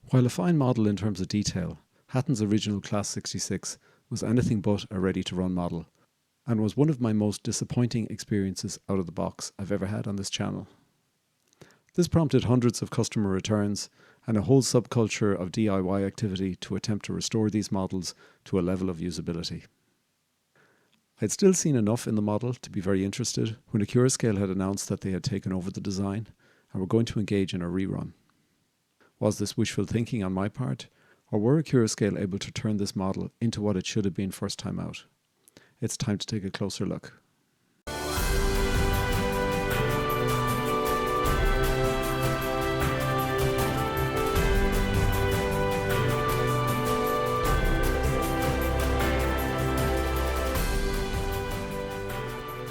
While a fine model in terms of detail, Hattons' original Class 66 was anything but a ready-to-run model, and was one of my most disappointing experiences out of the box I've ever had on this channel. This prompted hundreds of customer returns and a whole subculture of DIY activity to attempt to restore these models to a level of usability. I'd still seen enough in the model to be very interested when Accurascale had announced that they had taken over the design and were going to engage in a rerun. Was this wishful thinking on my part, or were Accurascale able to turn this model into what it should have been first time out? It's time to take a closer look.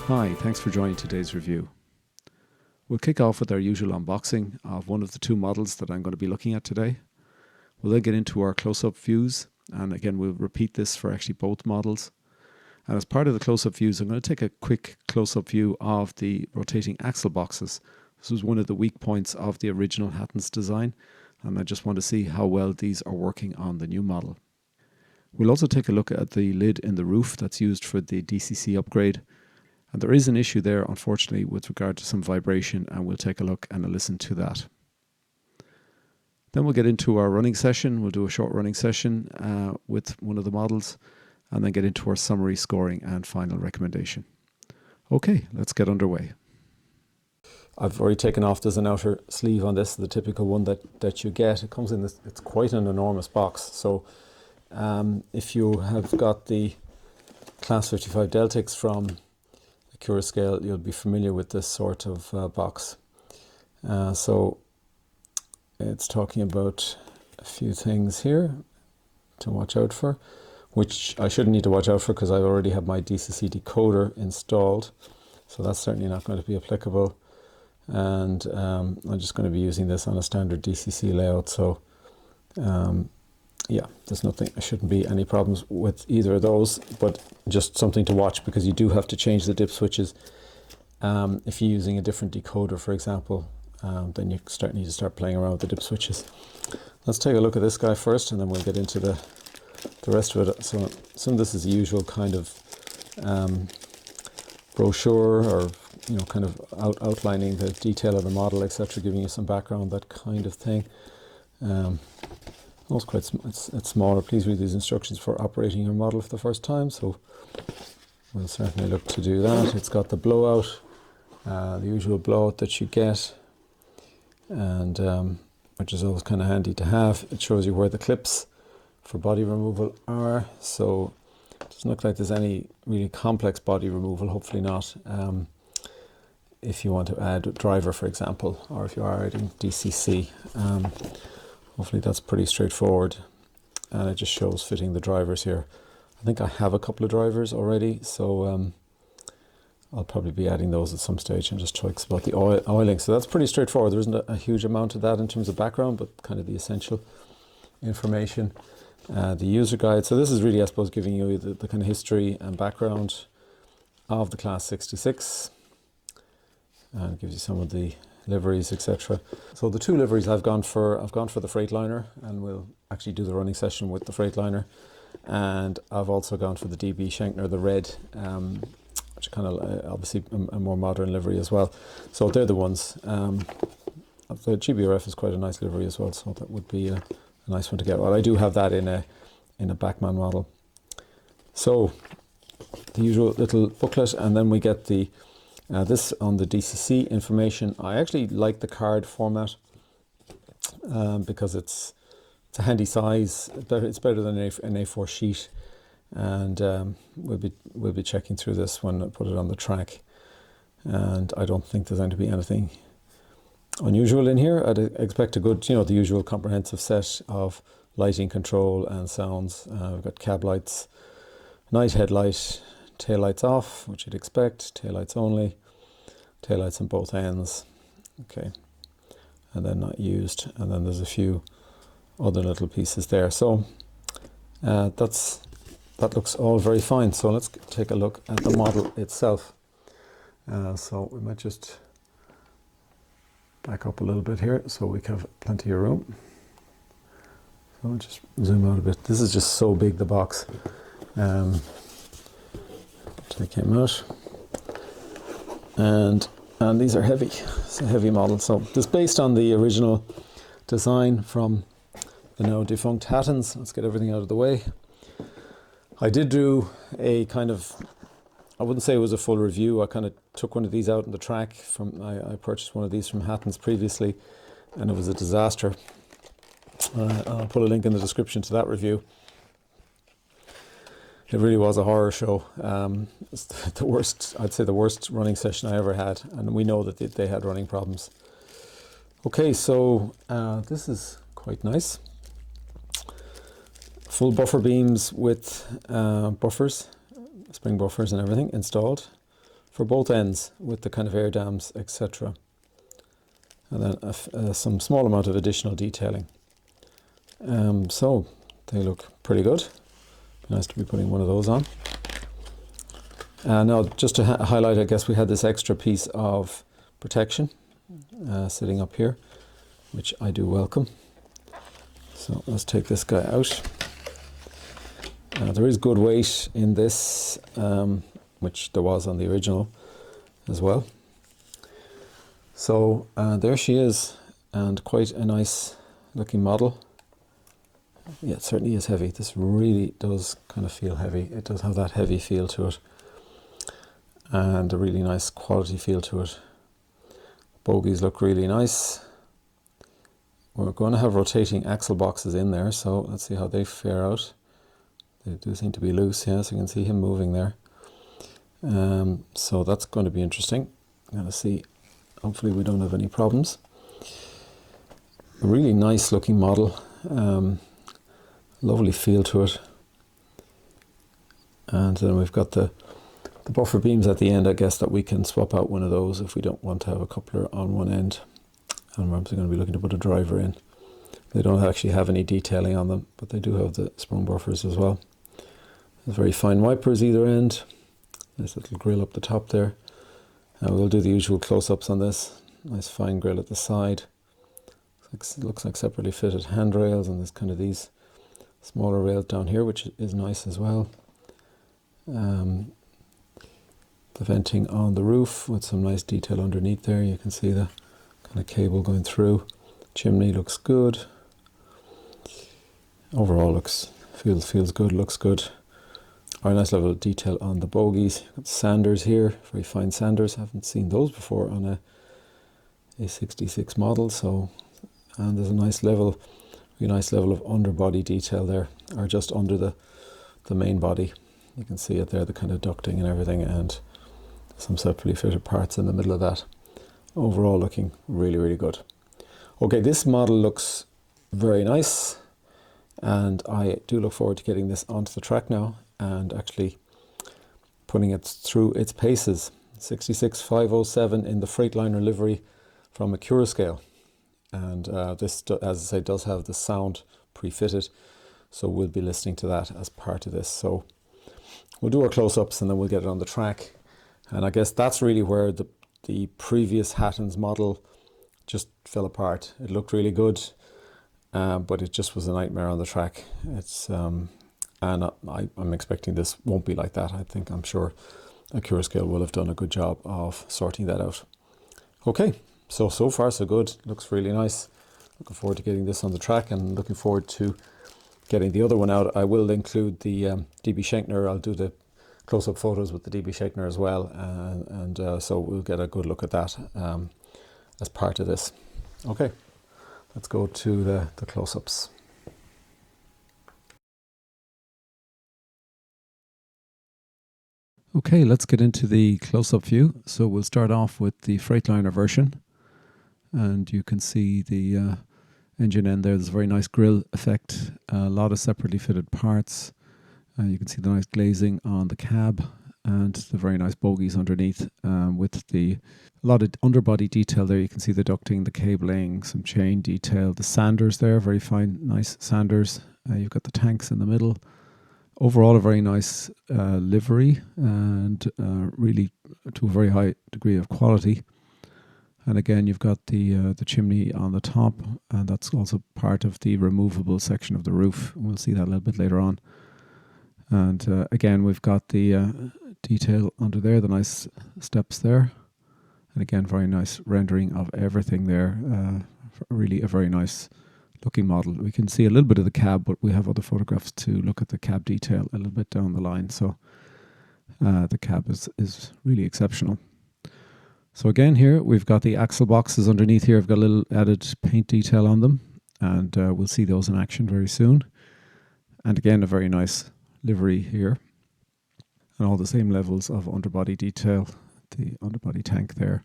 Hi, thanks for joining today's review. We'll kick off with our usual unboxing of one of the two models that I'm going to be looking at today. We'll then get into our close-up views, and again we'll repeat this for actually both models. And as part of the close-up views, I'm going to take a quick close-up view of the rotating axle boxes. This was one of the weak points of the original Hattons design, and I just want to see how well these are working on the new model. We'll also take a look at the lid in the roof that's used for the DCC upgrade. And there is an issue there, unfortunately, with regard to some vibration, and we'll take a look and a listen to that. Then we'll get into our running session. We'll do a short running session with one of the models, and then get into our summary, scoring, and final recommendation. Okay, let's get underway. I've already taken off, there's an outer sleeve on this, the typical one that you get. It comes in this, it's quite an enormous box. So if you have got the Class 55 Deltics from Accurascale, you'll be familiar with this sort of box. So it's talking about a few things here to watch out for, which I shouldn't need to watch out for because I already have my DCC decoder installed, so that's certainly not going to be applicable. And I'm just going to be using this on a standard DCC layout, so yeah, there's nothing, there shouldn't be any problems with either of those, but just something to watch because you do have to change the dip switches. If you're using a different decoder, for example, then you need to start playing around with the dip switches. Let's take a look at this guy first, and then we'll get into the rest of it. So some of this is the usual kind of brochure, or kind of outlining the detail of the model, etc., giving you some background, that kind of thing. It's quite it's smaller. Please read these instructions for operating your model for the first time. So we'll certainly look to do that. It's got the blowout, the usual blowout that you get, and which is always kind of handy to have. It shows you where the clips for body removal are. So it doesn't look like there's any really complex body removal. Hopefully not. If you want to add a driver, for example, or if you are adding DCC. Hopefully that's pretty straightforward, and it just shows fitting the drivers here. I think I have a couple of drivers already, so I'll probably be adding those at some stage, and just talks about the oiling. So that's pretty straightforward. There isn't a huge amount of that in terms of background, but kind of the essential information. The user guide. So this is really, I suppose, giving you the kind of history and background of the Class 66, and it gives you some of the liveries, etc. So the two liveries I've gone for the Freightliner, and we'll actually do the running session with the Freightliner. And I've also gone for the DB Schenkner, the red, which kind of obviously a more modern livery as well. So they're the ones. The GBRF is quite a nice livery as well, so that would be a nice one to get. Well, I do have that in a Backman model. So the usual little booklet, and then we get the this on the DCC information. I actually like the card format because it's a handy size. It's better than an A4 sheet, and we'll be checking through this when I put it on the track. And I don't think there's going to be anything unusual in here. I'd expect a good, the usual comprehensive set of lighting control and sounds. We've got cab lights, night headlight, tail lights off, which you'd expect, tail lights only, tail lights on both ends, okay, and then not used, and then there's a few other little pieces there. So that looks all very fine. So let's take a look at the model itself. So we might just back up a little bit here so we have plenty of room. I'll just zoom out a bit. This is just so big, the box. Take him out. And these are heavy. It's a heavy model. So this is based on the original design from the now defunct Hattons. Let's get everything out of the way. I did do a kind of, I wouldn't say it was a full review. I kind of took one of these out on the track. I purchased one of these from Hattons previously, and it was a disaster. I'll put a link in the description to that review. It really was a horror show. It's the worst, I'd say the worst running session I ever had, and we know that they had running problems. Okay, so this is quite nice. Full buffer beams with buffers, spring buffers and everything installed for both ends with the kind of air dams, etc. And then some small amount of additional detailing. So they look pretty good. Nice to be putting one of those on. Now, just to highlight, I guess we had this extra piece of protection sitting up here, which I do welcome. So let's take this guy out. There is good weight in this, which there was on the original as well. So there she is, and quite a nice looking model. Yeah, it certainly is heavy. This really does kind of feel heavy. It does have that heavy feel to it, and a really nice quality feel to it. Bogies look really nice. We're going to have rotating axle boxes in there, so let's see how they fare out. They do seem to be loose, yeah, so you can see him moving there. So that's going to be interesting. Let's see. Hopefully we don't have any problems. A really nice looking model. Lovely feel to it. And then we've got the buffer beams at the end, I guess, that we can swap out one of those if we don't want to have a coupler on one end. And we're obviously going to be looking to put a driver in. They don't actually have any detailing on them, but they do have the sprung buffers as well. There's very fine wipers either end. Nice little grill up the top there. We'll do the usual close-ups on this. Nice fine grill at the side. Looks like separately fitted handrails, and there's kind of these smaller rails down here, which is nice as well. The venting on the roof with some nice detail underneath there. You can see the kind of cable going through. Chimney looks good. Overall feels good, looks good. A nice level of detail on the bogies. Got sanders here, very fine sanders. Haven't seen those before on a 66 model. So, and there's a nice level, really nice level of underbody detail there, or just under the main body. You can see it there, the kind of ducting and everything, and some separately fitted parts in the middle of that. Overall looking really, really good. Okay, this model looks very nice, and I do look forward to getting this onto the track now and actually putting it through its paces. 66507 in the Freightliner livery from Accurascale. And this, as I say, does have the sound pre-fitted, so we'll be listening to that as part of this. So we'll do our close-ups and then we'll get it on the track. And I guess that's really where the previous Hattons model just fell apart. It looked really good, but it just was a nightmare on the track. It's and I'm expecting this won't be like that. I'm sure Accurascale will have done a good job of sorting that out. Okay, so far so good. Looks really nice. Looking forward to getting this on the track, and looking forward to getting the other one out. I will include the DB Schenkner. I'll do the close-up photos with the DB Schenkner as well, and so we'll get a good look at that as part of this. Okay, let's go to the close-ups. Okay, let's get into the close-up view. So we'll start off with the Freightliner version, and you can see the engine end there. There's a very nice grille effect, a lot of separately fitted parts. You can see the nice glazing on the cab and the very nice bogies underneath, with a lot of underbody detail there. You can see the ducting, the cabling, some chain detail, the sanders there, very fine, nice sanders. You've got the tanks in the middle. Overall, a very nice livery, and really to a very high degree of quality. And again, you've got the chimney on the top, and that's also part of the removable section of the roof. We'll see that a little bit later on. And again, we've got the detail under there, the nice steps there. And again, very nice rendering of everything there. Really a very nice looking model. We can see a little bit of the cab, but we have other photographs to look at the cab detail a little bit down the line. So the cab is really exceptional. So again, here we've got the axle boxes underneath here. I've got a little added paint detail on them, and we'll see those in action very soon. And again, a very nice livery here, and all the same levels of underbody detail, the underbody tank there,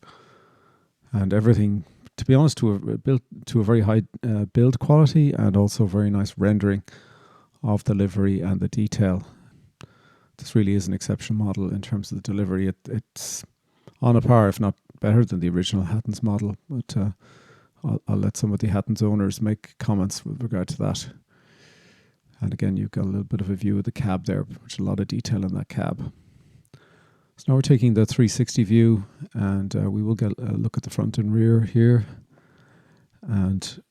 and everything, to be honest, built to a very high build quality, and also very nice rendering of the livery and the detail. This really is an exceptional model in terms of the delivery. It's on a par, if not better, than the original Hattons model, but I'll let some of the Hattons owners make comments with regard to that. And again, you've got a little bit of a view of the cab there, which is a lot of detail in that cab. So now we're taking the 360 view, and we will get a look at the front and rear here. And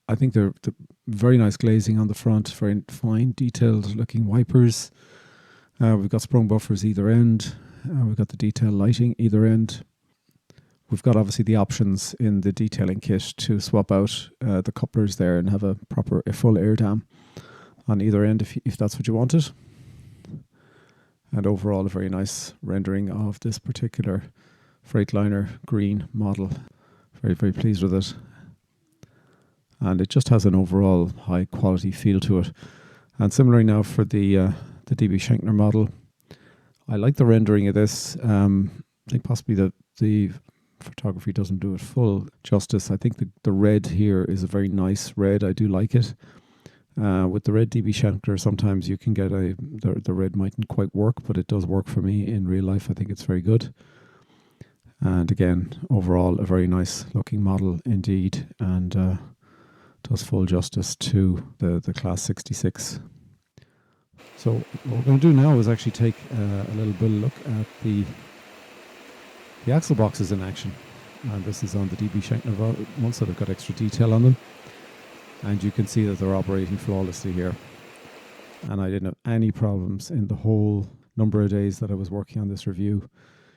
I think they're very nice glazing on the front, very fine, detailed looking wipers. We've got sprung buffers either end. We've got the detail lighting either end. We've got obviously the options in the detailing kit to swap out the couplers there and have a full air dam on either end if that's what you wanted. And overall, a very nice rendering of this particular Freightliner green model. Very, very pleased with it. And it just has an overall high quality feel to it. And similarly now for the DB Schenkner model, I like the rendering of this. I think possibly the photography doesn't do it full justice. I think the red here is a very nice red. I do like it. With the red DB Schenkner, sometimes you can get the red mightn't quite work, but it does work for me in real life. I think it's very good. And again, overall, a very nice looking model indeed, and does full justice to the Class 66. So what we're going to do now is actually take a little bit of a look at the axle boxes in action. And this is on the DB Schenkner ones that have got extra detail on them. And you can see that they're operating flawlessly here. And I didn't have any problems in the whole number of days that I was working on this review.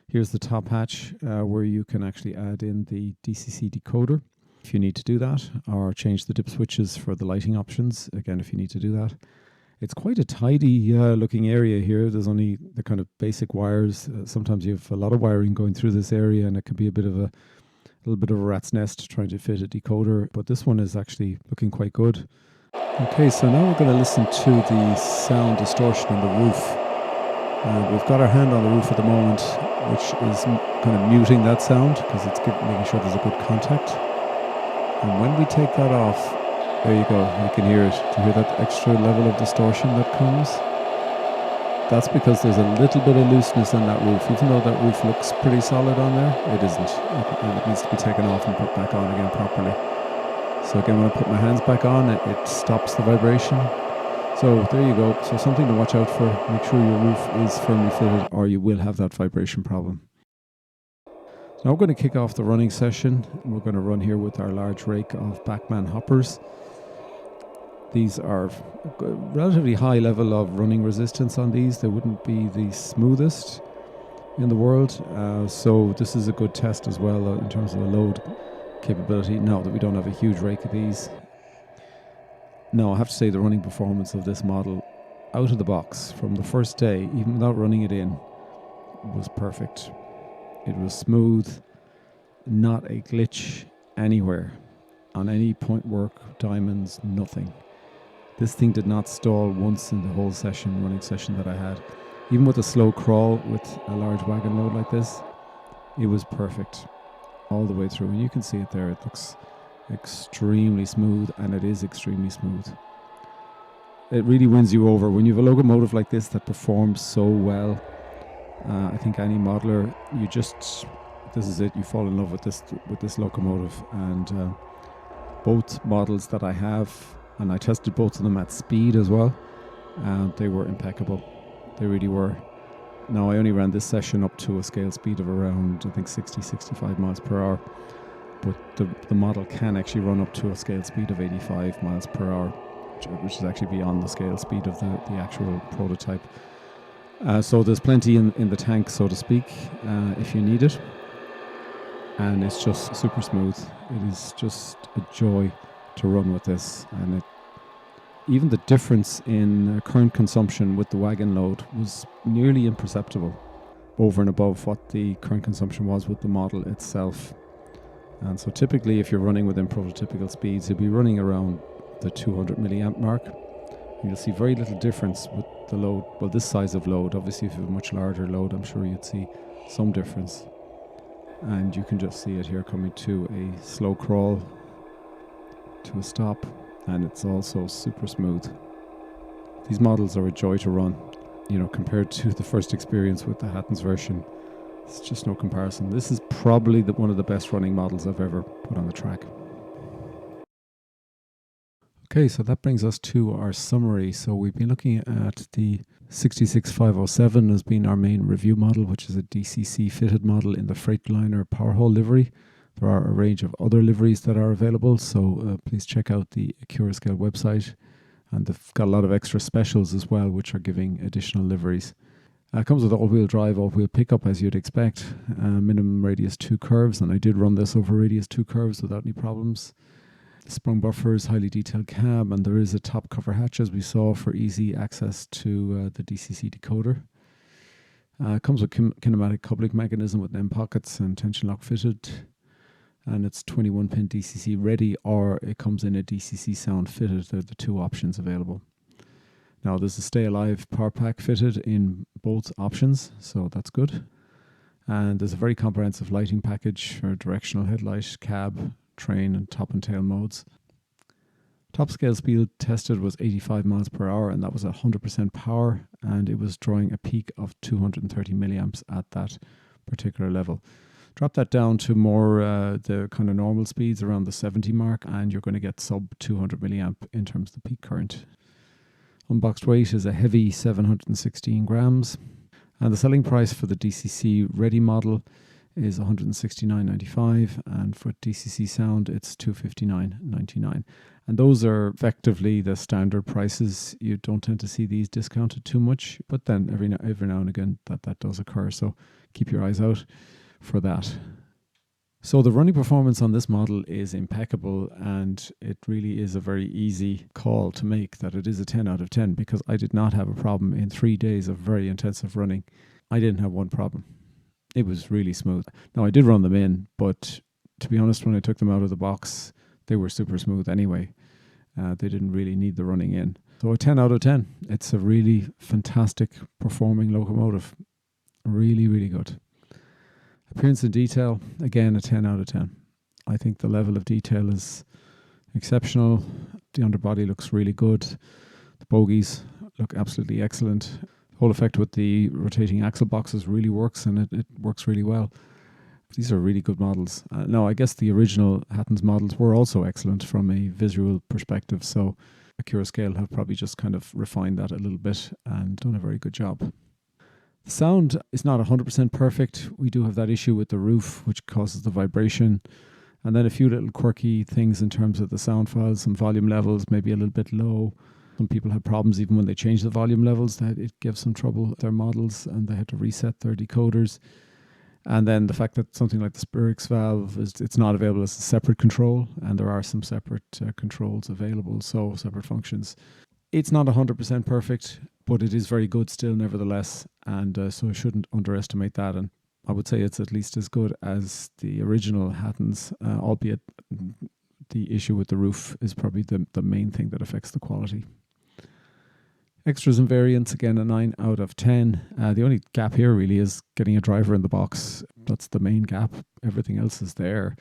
Here's the top hatch where you can actually add in the DCC decoder if you need to do that, or change the dip switches for the lighting options, again, if you need to do that. It's quite a tidy looking area here. There's only the kind of basic wires. Sometimes you have a lot of wiring going through this area, and it can be a little bit of a rat's nest trying to fit a decoder, but this one is actually looking quite good. Okay, so now we're going to listen to the sound distortion on the roof. We've got our hand on the roof at the moment, which is kind of muting that sound because it's making sure there's a good contact. And when we take that off, there you go, you can hear it. Do you hear that extra level of distortion that comes? That's because there's a little bit of looseness in that roof. Even though that roof looks pretty solid on there, it isn't. It needs to be taken off and put back on again properly. So again, when I put my hands back on, it stops the vibration. So there you go. So something to watch out for. Make sure your roof is firmly fitted, or you will have that vibration problem. So now we're going to kick off the running session. We're going to run here with our large rake of Backman hoppers. These are a relatively high level of running resistance on these. They wouldn't be the smoothest in the world. So this is a good test as well in terms of the load capability. Now that we don't have a huge rake of these. No, I have to say the running performance of this model out of the box from the first day, even without running it in, was perfect. It was smooth, not a glitch anywhere, on any point work, diamonds, nothing. This thing did not stall once in the whole running session that I had. Even with a slow crawl with a large wagon load like this, it was perfect all the way through. And you can see it there, it looks extremely smooth, and it is extremely smooth. It really wins you over. When you have a locomotive like this that performs so well, I think any modeler, this is it, you fall in love with this locomotive. And both models that I have, and I tested both of them at speed as well, and they were impeccable. They really were. Now I only ran this session up to a scale speed of around, I think, 60-65 miles per hour, but the model can actually run up to a scale speed of 85 miles per hour, which is actually beyond the scale speed of the actual prototype. So there's plenty in the tank, so to speak, if you need it. And it's just super smooth. It is just a joy to run with this. And even the difference in current consumption with the wagon load was nearly imperceptible over and above what the current consumption was with the model itself. And so typically if you're running within prototypical speeds, you'll be running around the 200 milliamp mark. And you'll see very little difference with the load. Well, this size of load, obviously if you have a much larger load, I'm sure you'd see some difference. And you can just see it here coming to a slow crawl, to a stop, and it's also super smooth. These models are a joy to run, compared to the first experience with the Hattons version. It's just no comparison. This is probably one of the best running models I've ever put on the track. Okay, so that brings us to our summary. So we've been looking at the 66507 as being our main review model, which is a DCC fitted model in the Freightliner Powerhaul livery. There are a range of other liveries that are available, so please check out the Accurascale website. And they've got a lot of extra specials as well, which are giving additional liveries. It comes with all-wheel drive, all-wheel pickup, as you'd expect. Minimum radius 2 curves, and I did run this over radius 2 curves without any problems. Sprung buffers, highly detailed cab, and there is a top cover hatch, as we saw, for easy access to the DCC decoder. It comes with kinematic coupling mechanism with M pockets and tension lock fitted. And it's 21-pin DCC ready, or it comes in a DCC sound fitted. They're the two options available. Now there's a Stay Alive power pack fitted in both options, so that's good. And there's a very comprehensive lighting package for directional headlight, cab, train and top and tail modes. Top scale speed tested was 85 miles per hour, and that was 100% power, and it was drawing a peak of 230 milliamps at that particular level. Drop that down to more the kind of normal speeds around the 70 mark, and you're going to get sub 200 milliamp in terms of the peak current. Unboxed weight is a heavy 716 grams, and the selling price for the DCC ready model is $169.95, and for DCC sound it's $259.99. And those are effectively the standard prices. You don't tend to see these discounted too much, but then every now and again that does occur, so keep your eyes out for that. So the running performance on this model is impeccable, and it really is a very easy call to make that it is a 10 out of 10, because I did not have a problem in 3 days of very intensive running. I didn't have one problem. It was really smooth. Now I did run them in, but to be honest, when I took them out of the box, they were super smooth anyway. They didn't really need the running in. So a 10 out of 10. It's a really fantastic performing locomotive. Really, really good. Appearance and detail, again, a 10 out of 10. I think the level of detail is exceptional. The underbody looks really good. The bogies look absolutely excellent. The whole effect with the rotating axle boxes really works, and it works really well. These are really good models. Now, I guess the original Hattons models were also excellent from a visual perspective, so Accurascale have probably just kind of refined that a little bit and done a very good job. The sound is not 100% perfect. We do have that issue with the roof, which causes the vibration. And then a few little quirky things in terms of the sound files, some volume levels, maybe a little bit low. Some people had problems even when they changed the volume levels, that it gave some trouble with their models, and they had to reset their decoders. And then the fact that something like the Spirix valve, it's not available as a separate control, and there are some separate controls available, so separate functions. It's not 100% perfect, but it is very good still nevertheless, and so I shouldn't underestimate that. And I would say it's at least as good as the original Hattons, albeit the issue with the roof is probably the main thing that affects the quality. Extras and variants, again, a 9 out of 10. The only gap here really is getting a driver in the box. That's the main gap. Everything else is there.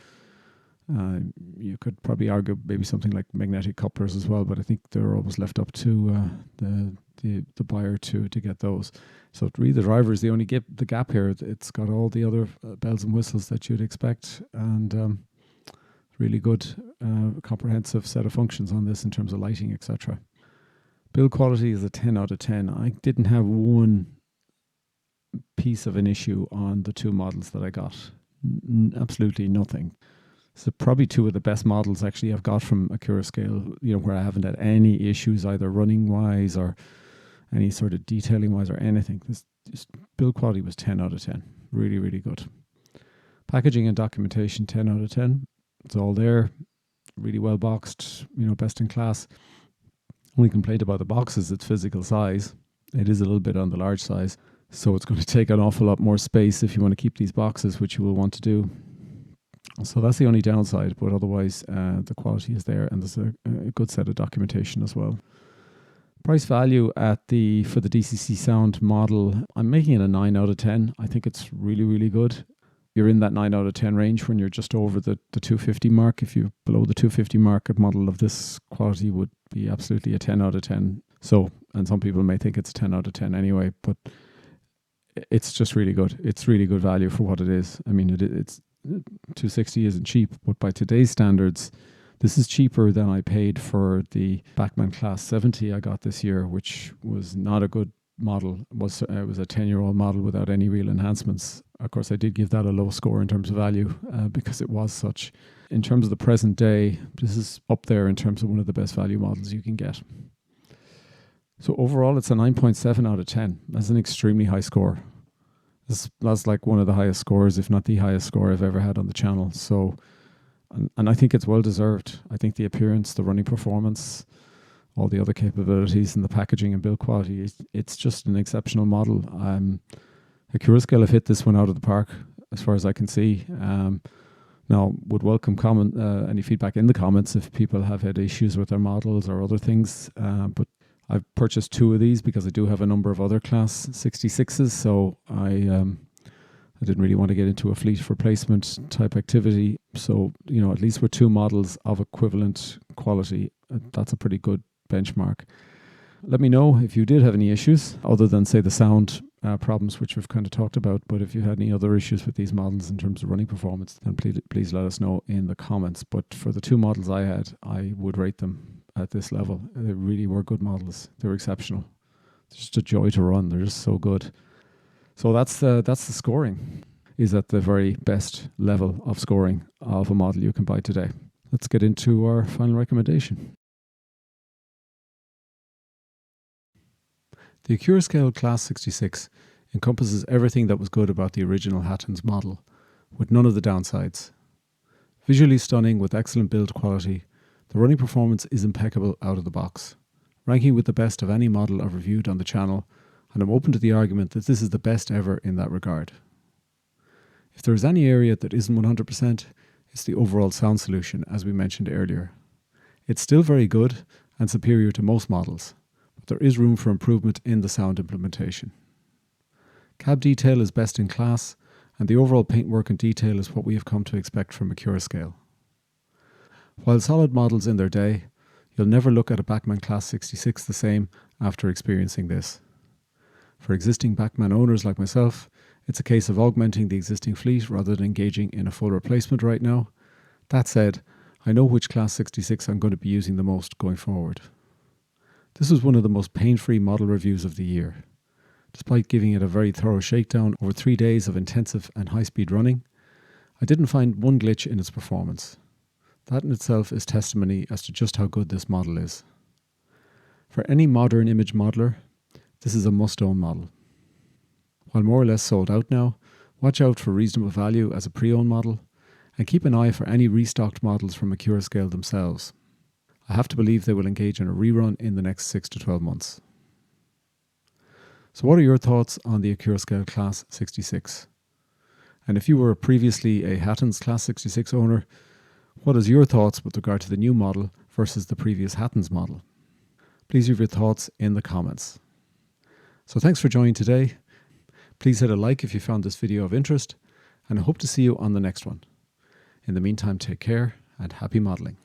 You could probably argue maybe something like magnetic couplers as well, but I think they're always left up to the buyer to get those. So really the driver is the only the gap here. It's got all the other bells and whistles that you'd expect, and really good comprehensive set of functions on this in terms of lighting, etc. Build quality is a 10 out of 10. I didn't have one piece of an issue on the two models that I got. Absolutely nothing. So probably two of the best models actually I've got from Accurascale, where I haven't had any issues either running wise or any sort of detailing wise or anything. This build quality was 10 out of 10. Really, really good. Packaging and documentation, 10 out of 10. It's all there. Really well boxed, best in class. Only complaint about the box is its physical size. It is a little bit on the large size, so it's going to take an awful lot more space if you want to keep these boxes, which you will want to do. So that's the only downside, but otherwise the quality is there, and there's a good set of documentation as well. Price value for the DCC sound model, I'm making it a 9 out of 10. I think it's really, really good. You're in that 9 out of 10 range when you're just over the 250 mark. If you're below the 250 mark, a model of this quality would be absolutely a 10 out of 10. So, and some people may think it's a 10 out of 10 anyway, but it's just really good. It's really good value for what it is. I mean, it's 260 isn't cheap, but by today's standards, this is cheaper than I paid for the Bachmann Class 70 I got this year, which was not a good model. It was a 10-year-old model without any real enhancements. Of course, I did give that a low score in terms of value because it was such. In terms of the present day, this is up there in terms of one of the best value models you can get. So overall, it's a 9.7 out of 10. That's an extremely high score. That's like one of the highest scores, if not the highest score I've ever had on the channel. So, and I think it's well deserved. I think the appearance, the running performance, all the other capabilities and the packaging and build quality, it's just an exceptional model. Accurascale have hit this one out of the park as far as I can see. Now, would welcome any feedback in the comments if people have had issues with their models or other things. But I've purchased two of these because I do have a number of other Class 66s, so I didn't really want to get into a fleet replacement type activity. So, at least with two models of equivalent quality, that's a pretty good benchmark. Let me know if you did have any issues other than, say, the sound problems, which we've kind of talked about. But if you had any other issues with these models in terms of running performance, then please let us know in the comments. But for the two models I had, I would rate them at this level. They really were good models. They were exceptional. It's just a joy to run. They're just so good. So that's the scoring. Is at the very best level of scoring of a model you can buy today. Let's get into our final recommendation. The Accurascale Class 66 encompasses everything that was good about the original Hattons model, with none of the downsides. Visually stunning with excellent build quality, the running performance is impeccable out of the box, ranking with the best of any model I've reviewed on the channel, and I'm open to the argument that this is the best ever in that regard. If there is any area that isn't 100%, it's the overall sound solution, as we mentioned earlier. It's still very good and superior to most models, but there is room for improvement in the sound implementation. Cab detail is best in class, and the overall paintwork and detail is what we have come to expect from Accurascale. While solid models in their day, you'll never look at a Bachmann Class 66 the same after experiencing this. For existing Bachmann owners like myself, it's a case of augmenting the existing fleet rather than engaging in a full replacement right now. That said, I know which Class 66 I'm going to be using the most going forward. This was one of the most pain-free model reviews of the year. Despite giving it a very thorough shakedown over 3 days of intensive and high-speed running, I didn't find one glitch in its performance. That in itself is testimony as to just how good this model is. For any modern image modeler, this is a must-own model. While more or less sold out now, watch out for reasonable value as a pre-owned model, and keep an eye for any restocked models from Accurascale themselves. I have to believe they will engage in a rerun in the next 6 to 12 months. So what are your thoughts on the Accurascale Class 66? And if you were previously a Hattons Class 66 owner, what is your thoughts with regard to the new model versus the previous Hattons model? Please leave your thoughts in the comments. So thanks for joining today. Please hit a like if you found this video of interest, and I hope to see you on the next one. In the meantime, take care and happy modeling.